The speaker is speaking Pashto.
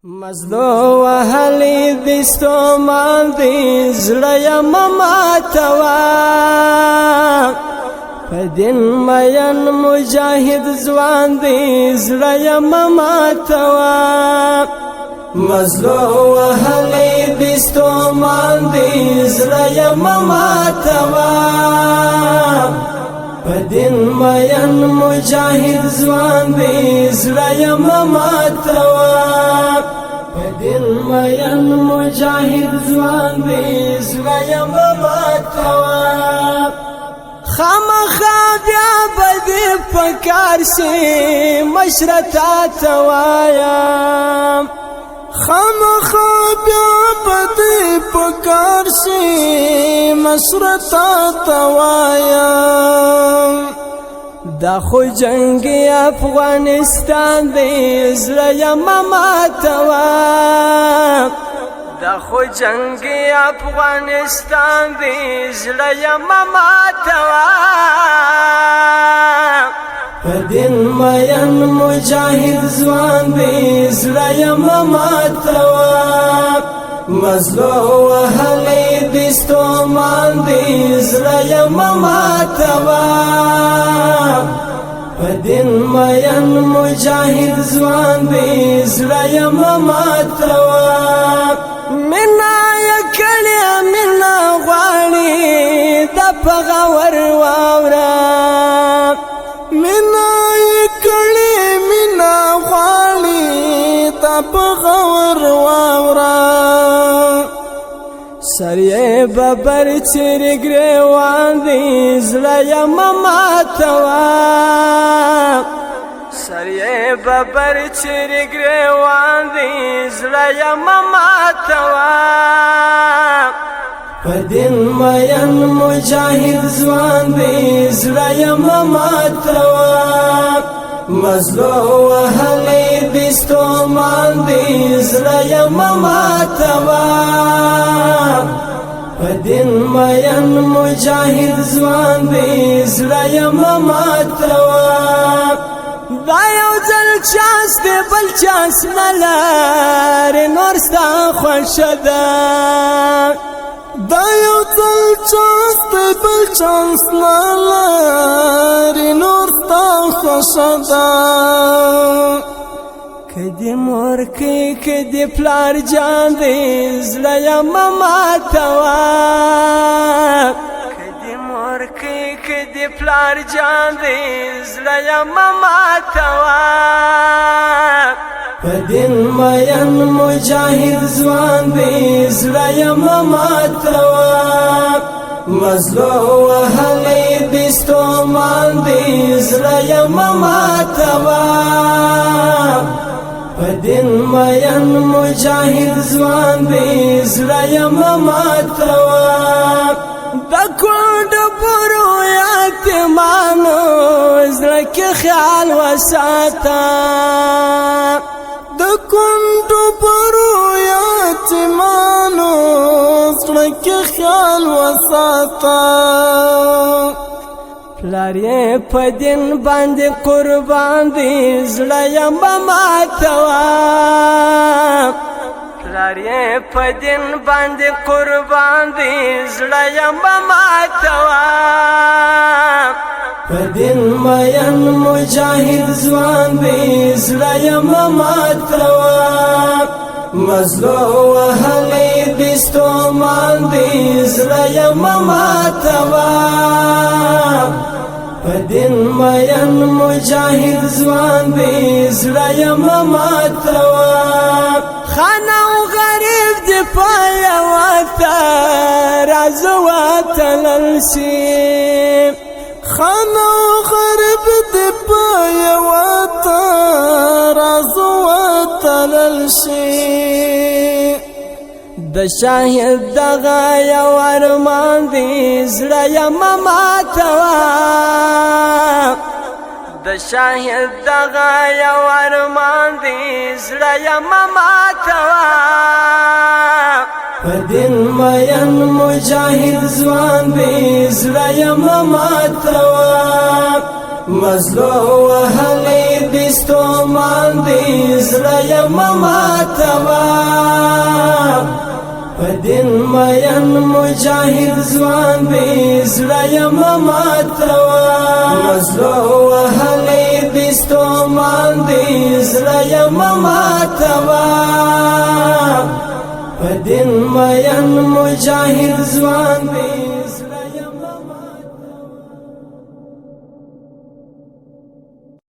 مزلو وهلی دستو مان دی زړه ماتوا پدین مین مجاهد ځوان دی زړه ماتوا مزلو وهلی دستو مان دی زړه ماتوا پدین مین مجاهد ځوان دی زړه ماتوا پدین مین مجاهد ځوان دی زړه ماتوا خامخا بیا بدی پکار شي مشرتا توایم خامخا بیا بدی پکار شي مشرتا توایم دا خو جنگی افغانستان دی زړه ماتوا دا خو جنگی افغانستان دی زړه ماتوا پدین مین مجاهد ځوان دی زړه ماتوا مزلو وهلی دستو مان دی زړه ماتوا پدین مین مجاهد ځوان دی زړه ماتوا منا یکړی منا غواړي د پغور واورا منا یکړی منا غواړي د پغور واورا سریه ببر چیر گریوان دی زړه ماتوا سریه ببر چیر گریوان دی زړه ماتوا پدین مین مجاهد ځوان دی زړه ماتوا مزلو وهلی دستو مان دی زړه ماتوا پدین مین مجاهد ځوان دی زړه ماتوا دا یو ځل چانس دی بل چانس نه لري نور ستا خوښه ده دا یو ځل چانس دی بل چانس نه لري نور ستا خوښه ده کدی مور کی کدی پلار جان دی زړه ماتوا کدی مور کی کدی پلار جان دی زړه ماتوا پدین مین مجاهد ځوان دی زړه ماتوا مزلو وهلی دستو مان دی زړه ماتوا پدین مین مجاهد ځوان دی زړه ماتوا د کونډ برو یتیمانو زړه کې خیال وساته د کونډ برو یتیمانو زړه کې خیال وساته پلار یې په دین باندې قربان دی زړه ماتوا پلار یې په دین باندې قربان دی زړه ماتوا پدین مین مجاهد ځوان دی زړه ماتوا مزلو وهلی دستو مان دی زړه ماتوا پدین مین مجاهد ځوان دی زړه ماتوا خانه غریب دی پایا وته رازو وتلل شي خانه غریب دی پایا وته رازو وتلل شي د شاهد دغه یو ارمان دی زړه ماتوا د شاهد دغه یو ارمان دی زړه ماتوا پدین مین مجاهد ځوان دی زړه ماتوا مزلو وهلی دستو ماندی زړه ماتوا پدین مین مجاهد ځوان دی زړه ماتوا مزلو وهلی دستو ماندی زړه ماتوا پدین مین مجاهد ځوان دی